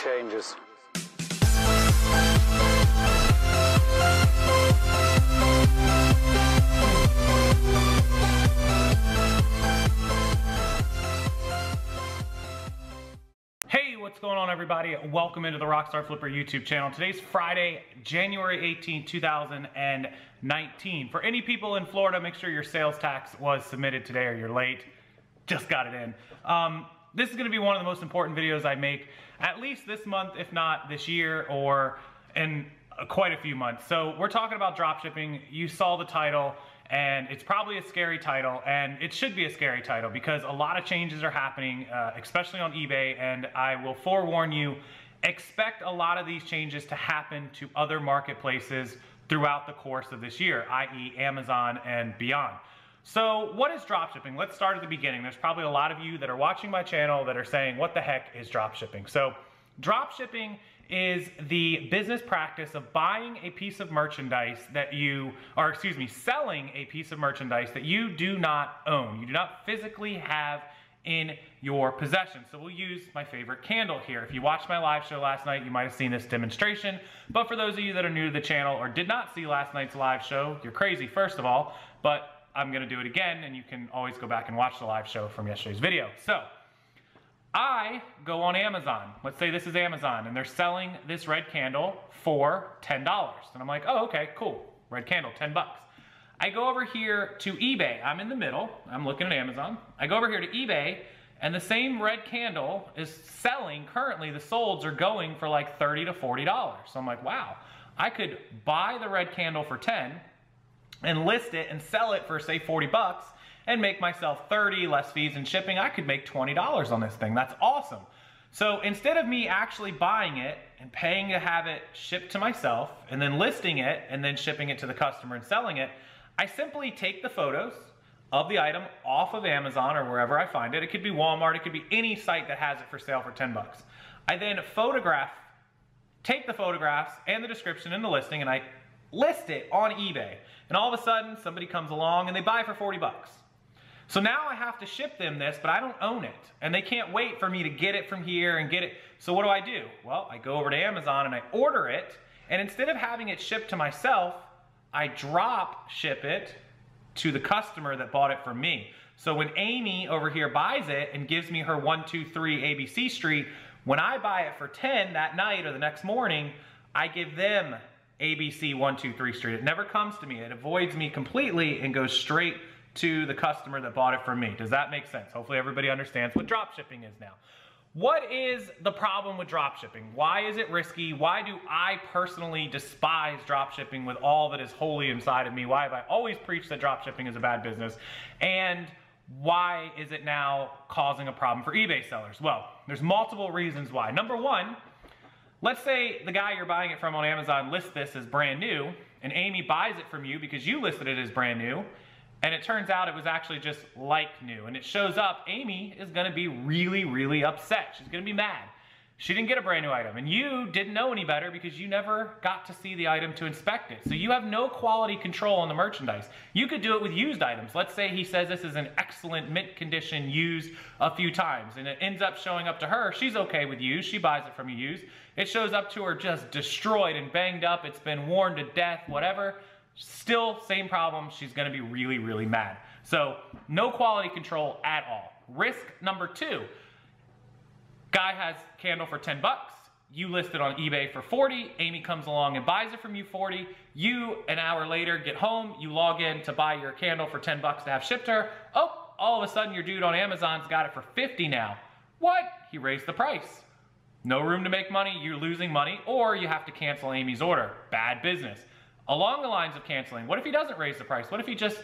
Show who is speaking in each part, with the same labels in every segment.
Speaker 1: changes.
Speaker 2: Hey, what's going on, everybody? Welcome into the RockstarFlipper YouTube channel. Today's Friday, January 18, 2019. For any people in Florida, make sure your sales tax was submitted today or you're late. Just got it in. This is gonna be one of the most important videos I make, at least this month, if not this year, or in quite a few months. So we're talking about dropshipping. You saw the title, and it's probably a scary title, and it should be a scary title because a lot of changes are happening, especially on eBay, and I will forewarn you, expect a lot of these changes to happen to other marketplaces throughout the course of this year, i.e. Amazon and beyond. So what is dropshipping? Let's start at the beginning. There's probably a lot of you that are watching my channel that are saying, what the heck is dropshipping? So dropshipping is the business practice of buying a piece of merchandise that selling a piece of merchandise that you do not own. You do not physically have in your possession. So we'll use my favorite candle here. If you watched my live show last night, you might have seen this demonstration. But for those of you that are new to the channel or did not see last night's live show, you're crazy, first of all, but I'm gonna do it again, and you can always go back and watch the live show from yesterday's video. So, I go on Amazon. Let's say this is Amazon, and they're selling this red candle for $10. And I'm like, oh, okay, cool. Red candle, 10 bucks. I go over here to eBay. I'm in the middle. I'm looking at Amazon. I go over here to eBay, and the same red candle is selling, currently the solds are going for like $30 to $40. So I'm like, wow, I could buy the red candle for 10 and list it and sell it for, say, 40 bucks, and make myself 30, less fees and shipping. I could make $20 on this thing. That's awesome. So instead of me actually buying it and paying to have it shipped to myself and then listing it and then shipping it to the customer and selling it, I simply take the photos of the item off of Amazon or wherever I find it. It could be Walmart, it could be any site that has it for sale for 10 bucks. I then take the photographs and the description and the listing, and I list it on eBay. And all of a sudden somebody comes along and they buy it for 40 bucks. So now I have to ship them this, but I don't own it. And they can't wait for me to get it from here and get it. So what do? Well, I go over to Amazon and I order it. And instead of having it shipped to myself, I drop ship it to the customer that bought it from me. So when Amy over here buys it and gives me her 123 ABC Street, when I buy it for 10 that night or the next morning, I give them ABC 123 Street. It never comes to me. It avoids me completely and goes straight to the customer that bought it from me. Does that make sense? Hopefully everybody understands what dropshipping is now. What is the problem with dropshipping? Why is it risky? Why do I personally despise dropshipping with all that is holy inside of me? Why have I always preached that dropshipping is a bad business? And why is it now causing a problem for eBay sellers? Well, there's multiple reasons why. Number one, let's say the guy you're buying it from on Amazon lists this as brand new, and Amy buys it from you because you listed it as brand new, and it turns out it was actually just like new, and it shows up. Amy is gonna be really, really upset. She's gonna be mad. She didn't get a brand new item, and you didn't know any better because you never got to see the item to inspect it. So you have no quality control on the merchandise. You could do it with used items. Let's say he says this is an excellent mint condition used a few times, and it ends up showing up to her. She's okay with used. She buys it from you used. It shows up to her just destroyed and banged up. It's been worn to death, whatever. Still, same problem. She's gonna be really, really mad. So no quality control at all. Risk number two. Guy has candle for 10 bucks. You list it on eBay for 40. Amy comes along and buys it from you 40. You, an hour later, get home. You log in to buy your candle for 10 bucks to have shipped to her. Oh, all of a sudden your dude on Amazon's got it for 50 now. What? He raised the price. No room to make money. You're losing money, or you have to cancel Amy's order. Bad business. Along the lines of canceling, what if he doesn't raise the price? What if he just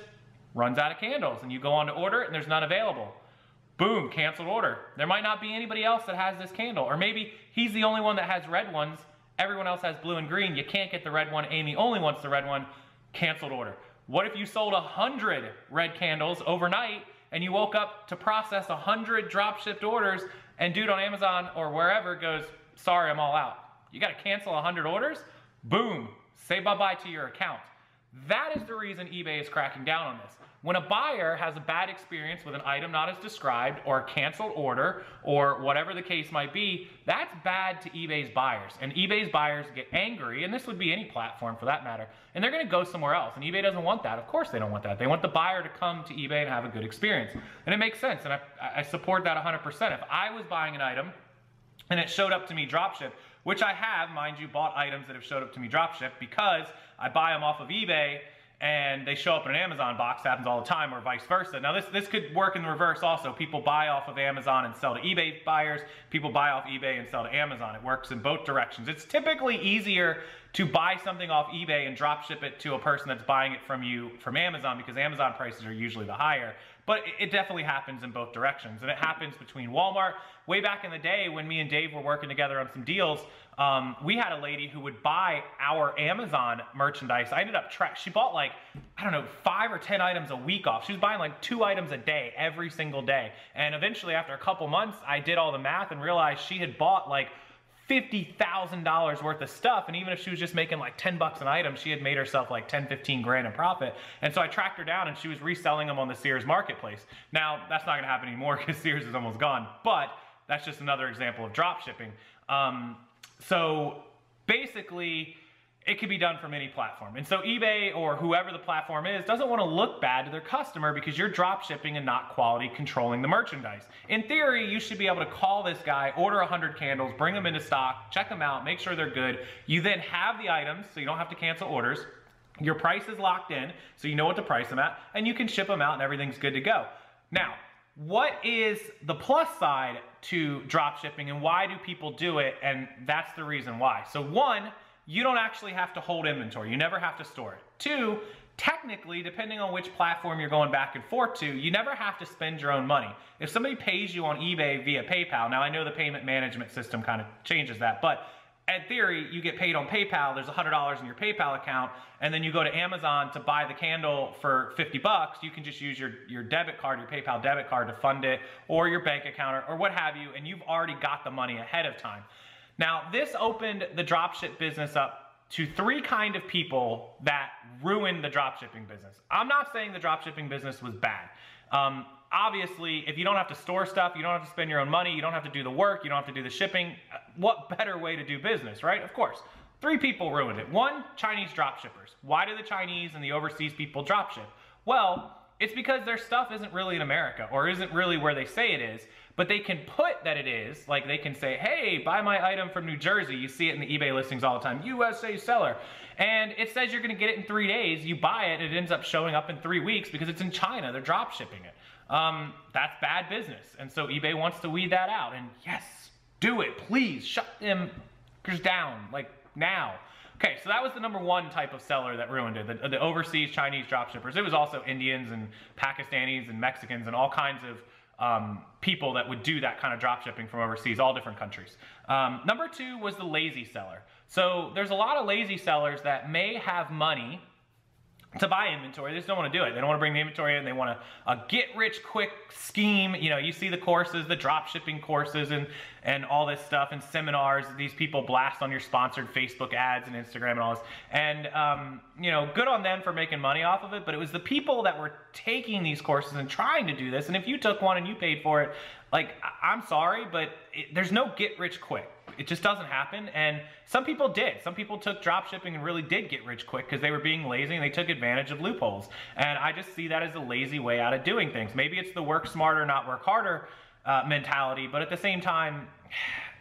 Speaker 2: runs out of candles and you go on to order it and there's none available? Boom, canceled order. There might not be anybody else that has this candle, or maybe he's the only one that has red ones. Everyone else has blue and green. You can't get the red one. Amy only wants the red one. Canceled order. What if you sold 100 red candles overnight and you woke up to process 100 drop shipped orders and dude on Amazon or wherever goes, sorry, I'm all out. You gotta cancel 100 orders? Boom. Say bye-bye to your account. That is the reason eBay is cracking down on this. When a buyer has a bad experience with an item not as described or a canceled order or whatever the case might be, that's bad to eBay's buyers. And eBay's buyers get angry, and this would be any platform for that matter, and they're gonna go somewhere else. And eBay doesn't want that. Of course they don't want that. They want the buyer to come to eBay and have a good experience. And it makes sense, and I support that 100%. If I was buying an item and it showed up to me dropship, which I have, mind you, bought items that have showed up to me dropship because I buy them off of eBay and they show up in an Amazon box. Happens all the time, or vice versa. Now this could work in the reverse also. People buy off of Amazon and sell to eBay buyers. People buy off eBay and sell to Amazon. It works in both directions. It's typically easier to buy something off eBay and drop ship it to a person that's buying it from you from Amazon, because Amazon prices are usually the higher. But it definitely happens in both directions. And it happens between Walmart. Way back in the day when me and Dave were working together on some deals, we had a lady who would buy our Amazon merchandise. I ended up she bought like, I don't know, 5 or 10 items a week off. She was buying like 2 items a day every single day. And eventually after a couple months, I did all the math and realized she had bought like $50,000 worth of stuff, and even if she was just making like 10 bucks an item, she had made herself like 10, 15 grand in profit. And so I tracked her down, and she was reselling them on the Sears marketplace. Now that's not gonna happen anymore because Sears is almost gone, but that's just another example of drop shipping. So basically, it can be done from any platform. And so eBay or whoever the platform is doesn't want to look bad to their customer because you're drop shipping and not quality controlling the merchandise. In theory, you should be able to call this guy, order 100 candles, bring them into stock, check them out, make sure they're good. You then have the items, so you don't have to cancel orders. Your price is locked in, so you know what to price them at, and you can ship them out and everything's good to go. Now, what is the plus side to drop shipping and why do people do it? And that's the reason why. So 1, you don't actually have to hold inventory. You never have to store it. 2, technically, depending on which platform you're going back and forth to, you never have to spend your own money. If somebody pays you on eBay via PayPal, now I know the payment management system kind of changes that, but in theory, you get paid on PayPal, there's $100 in your PayPal account, and then you go to Amazon to buy the candle for 50 bucks, you can just use your debit card, your PayPal debit card to fund it, or your bank account, or what have you, and you've already got the money ahead of time. Now, this opened the dropship business up to 3 kind of people that ruined the dropshipping business. I'm not saying the dropshipping business was bad. Obviously, if you don't have to store stuff, you don't have to spend your own money, you don't have to do the work, you don't have to do the shipping, what better way to do business, right? Of course. 3 people ruined it. 1, Chinese dropshippers. Why do the Chinese and the overseas people dropship? Well, it's because their stuff isn't really in America or isn't really where they say it is, but they can put that it is. Like they can say, hey, buy my item from New Jersey. You see it in the eBay listings all the time, USA seller. And it says you're gonna get it in 3 days. You buy it, it ends up showing up in 3 weeks because it's in China. They're drop shipping it. That's bad business. And so eBay wants to weed that out. And yes, do it, please. Shut them down, like now. Okay, so that was the #1 type of seller that ruined it, the overseas Chinese dropshippers. It was also Indians and Pakistanis and Mexicans and all kinds of people that would do that kind of dropshipping from overseas, all different countries. #2 was the lazy seller. So there's a lot of lazy sellers that may have money to buy inventory. They just don't want to do it. They don't want to bring the inventory in. They want a get-rich-quick scheme. You know, you see the courses, the drop shipping courses and all this stuff and seminars. These people blast on your sponsored Facebook ads and Instagram and all this. And, you know, good on them for making money off of it, but it was the people that were taking these courses and trying to do this. And if you took one and you paid for it, like, I'm sorry, but there's no get-rich-quick. It just doesn't happen, and some people did. Some people took drop shipping and really did get rich quick because they were being lazy and they took advantage of loopholes. And I just see that as a lazy way out of doing things. Maybe it's the work smarter, not work harder mentality, but at the same time,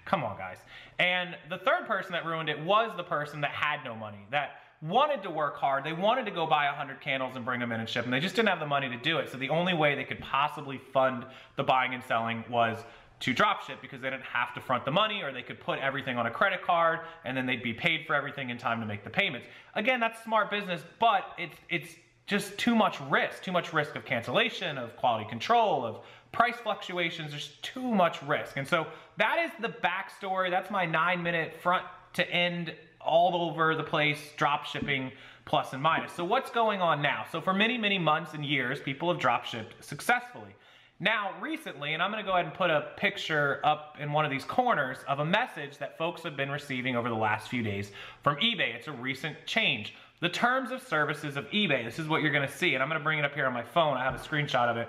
Speaker 2: come on, guys. And the third person that ruined it was the person that had no money, that wanted to work hard. They wanted to go buy 100 candles and bring them in and ship them. They just didn't have the money to do it. So the only way they could possibly fund the buying and selling was to dropship, because they didn't have to front the money, or they could put everything on a credit card and then they'd be paid for everything in time to make the payments. Again, that's smart business, but it's just too much risk of cancellation, of quality control, of price fluctuations. There's too much risk. And so that is the backstory. That's my 9-minute front to end, all over the place, drop shipping plus and minus. So what's going on now? So for many, many months and years, people have drop shipped successfully. Now, recently, and I'm gonna go ahead and put a picture up in one of these corners of a message that folks have been receiving over the last few days from eBay. It's a recent change. The terms of services of eBay. This is what you're going to see, and I'm going to bring it up here on my phone. I have a screenshot of it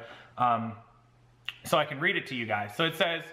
Speaker 2: so I can read it to you guys. So it says,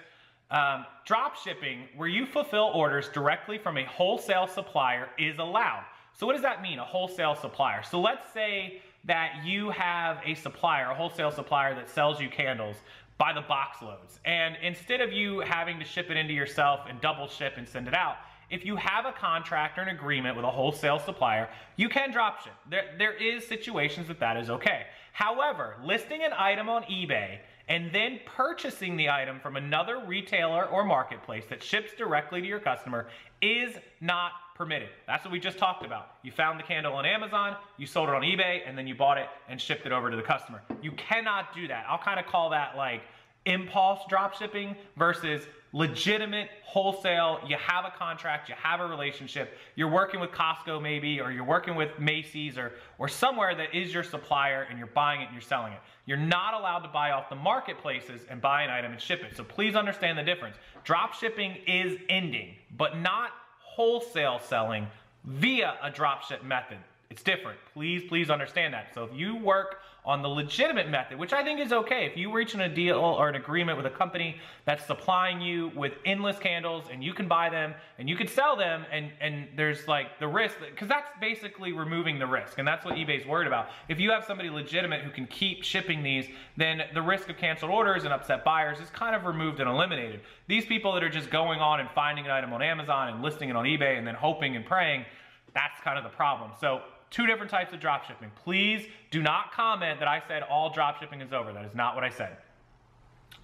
Speaker 2: drop shipping, where you fulfill orders directly from a wholesale supplier, is allowed. So what does that mean, a wholesale supplier? So let's say that you have a supplier, a wholesale supplier that sells you candles by the box loads. And instead of you having to ship it into yourself and double ship and send it out, if you have a contract or an agreement with a wholesale supplier, you can drop ship. There is situations that is okay. However, listing an item on eBay and then purchasing the item from another retailer or marketplace that ships directly to your customer is not permitted. That's what we just talked about. You found the candle on Amazon, you sold it on eBay, and then you bought it and shipped it over to the customer. You cannot do that. I'll kind of call that like impulse drop shipping versus legitimate wholesale. You have a contract, you have a relationship, you're working with Costco maybe, or you're working with Macy's or somewhere that is your supplier, and you're buying it and you're selling it. You're not allowed to buy off the marketplaces and buy an item and ship it. So please understand the difference. Drop shipping is ending, but not wholesale selling via a drop ship method. It's different. Please understand that. So if you work on the legitimate method, which I think is okay, if you reach in a deal or an agreement with a company that's supplying you with endless candles and you can buy them and you can sell them, and there's like the risk, because that's basically removing the risk, and that's what eBay's worried about. If you have somebody legitimate who can keep shipping these, then the risk of canceled orders and upset buyers is kind of removed and eliminated. These people that are just going on and finding an item on Amazon and listing it on eBay and then hoping and praying, that's kind of the problem. So two different types of drop shipping. Please do not comment that I said all drop shipping is over. That is not what I said.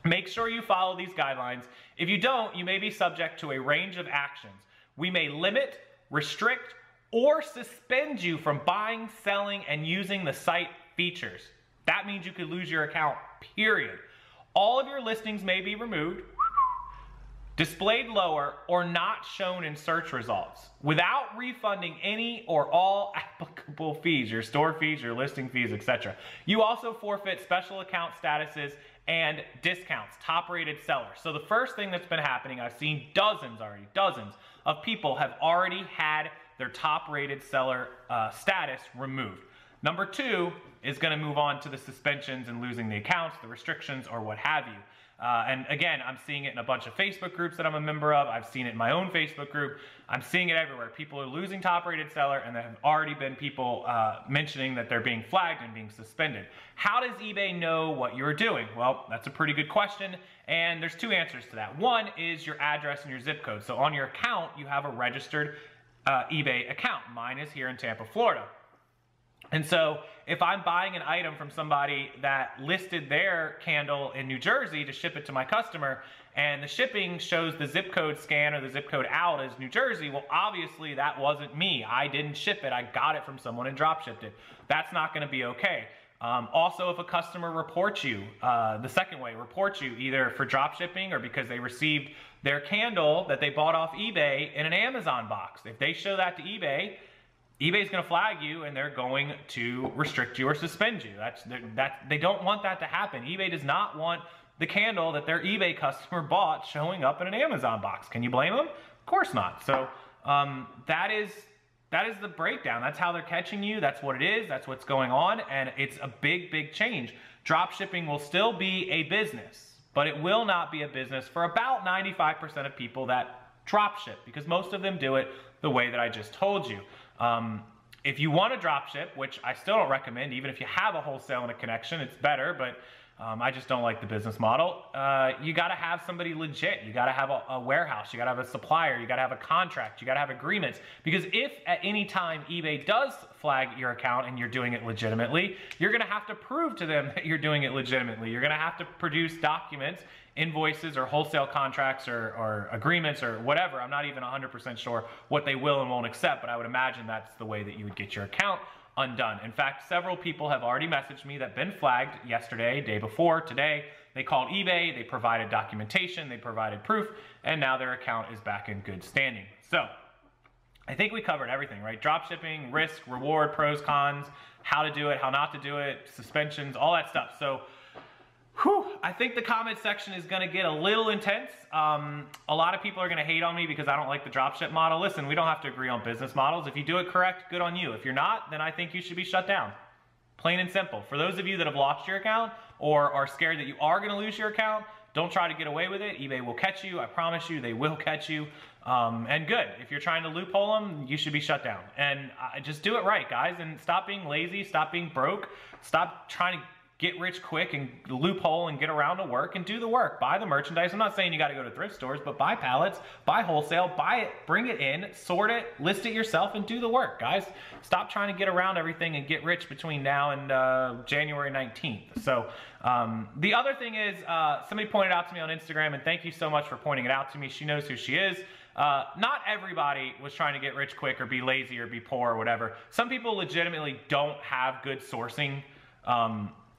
Speaker 2: Make sure you follow these guidelines. If you don't, you may be subject to a range of actions. We may limit, restrict, or suspend you from buying, selling, and using the site features. That means you could lose your account, period. All of your listings may be removed, displayed lower, or not shown in search results without refunding any or all applicable fees, your store fees, your listing fees, etc. You also forfeit special account statuses and discounts, top rated sellers. So the first thing that's been happening, I've seen dozens of people have already had their top rated seller status removed. Number two is going to move on to the suspensions and losing the accounts, the restrictions, or what have you. And again, I'm seeing it in a bunch of Facebook groups that I'm a member of. I've seen it in my own Facebook group. I'm seeing it everywhere. People are losing top rated seller, and there have already been people mentioning that they're being flagged and being suspended. How does eBay know what you're doing? Well, that's a pretty good question, and there's two answers to that. One is your address and your zip code. So on your account, you have a registered eBay account. Mine is here in Tampa, Florida. And so if I'm buying an item from somebody that listed their candle in New Jersey to ship it to my customer, and the shipping shows the zip code scan or the zip code out as New Jersey, well, obviously that wasn't me. I didn't ship it. I got it from someone and drop shipped it. That's not going to be okay. Also, if a customer reports you, the second way, reports you either for drop shipping or because they received their candle that they bought off eBay in an Amazon box. If they show that to eBay, eBay's going to flag you, and they're going to restrict you or suspend you. They don't want that to happen. eBay does not want the candle that their eBay customer bought showing up in an Amazon box. Can you blame them? Of course not. So that is the breakdown. That's how they're catching you. That's what it is. That's what's going on, and it's a big change. Drop shipping will still be a business, but it will not be a business for about 95% of people that drop ship, because most of them do it the way that I just told you. If you want to drop ship, which I still don't recommend, even if you have a wholesale and a connection, it's better, but I just don't like the business model. You got to have somebody legit. You got to have a warehouse. You got to have a supplier. You got to have a contract. You got to have agreements. Because if at any time eBay does flag your account and you're doing it legitimately, you're going to have to prove to them that you're doing it legitimately. You're going to have to produce documents, invoices, or wholesale contracts, or agreements, or whatever. I'm not even 100% sure what they will and won't accept, but I would imagine that's the way that you would get your account undone. In fact, several people have already messaged me that have been flagged yesterday, day before, today. They called eBay, they provided documentation, they provided proof, and now their account is back in good standing. So I think we covered everything, right? Dropshipping, risk, reward, pros, cons, how to do it, how not to do it, suspensions, all that stuff. So Whew, I think the comment section is gonna get a little intense. A lot of people are gonna hate on me because I don't like the dropship model. Listen, we don't have to agree on business models. If you do it correct, good on you. If you're not, then I think you should be shut down. Plain and simple. For those of you that have lost your account or are scared that you are gonna lose your account, don't try to get away with it. eBay will catch you. I promise you, they will catch you. And good. If you're trying to loophole them, you should be shut down. And just do it right, guys. And stop being lazy. Stop being broke. Stop trying to get rich quick and loophole and get around to work, and do the work. Buy the merchandise. I'm not saying you got to go to thrift stores, but buy pallets, buy wholesale, buy it, bring it in, sort it, list it yourself, and do the work, guys. Stop trying to get around everything and get rich between now and January 19th. So the other thing is, somebody pointed out to me on Instagram, and thank you so much for pointing it out to me. She knows who she is. Not everybody was trying to get rich quick or be lazy or be poor or whatever. Some people legitimately don't have good sourcing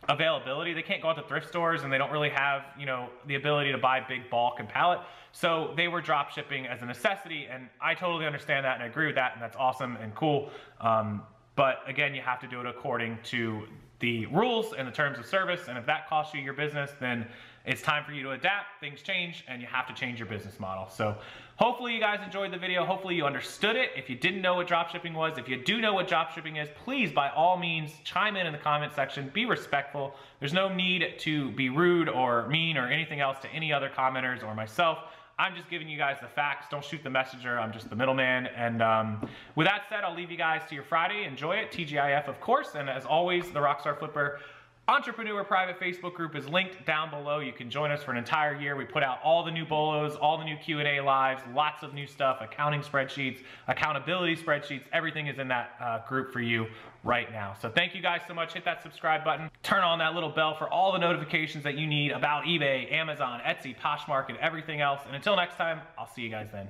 Speaker 2: availability. They can't go out to thrift stores, and they don't really have, you know, the ability to buy big bulk and pallet. So they were drop shipping as a necessity, and I totally understand that and I agree with that, and that's awesome and cool. But again, you have to do it according to the rules and the terms of service, and if that costs you your business, then it's time for you to adapt. Things change, and you have to change your business model. So hopefully you guys enjoyed the video. Hopefully you understood it. If you didn't know what dropshipping was, if you do know what dropshipping is, please, by all means, chime in the comment section. Be respectful. There's no need to be rude or mean or anything else to any other commenters or myself. I'm just giving you guys the facts. Don't shoot the messenger. I'm just the middleman. And with that said, I'll leave you guys to your Friday. Enjoy it. TGIF, of course. And as always, the Rockstar Flipper Entrepreneur private Facebook group is linked down below. You can join us for an entire year. We put out all the new bolos, all the new Q&A lives, lots of new stuff, accounting spreadsheets, accountability spreadsheets. Everything is in that group for you right now. So thank you guys so much. Hit that subscribe button. Turn on that little bell for all the notifications that you need about eBay, Amazon, Etsy, Poshmark, and everything else. And until next time, I'll see you guys then.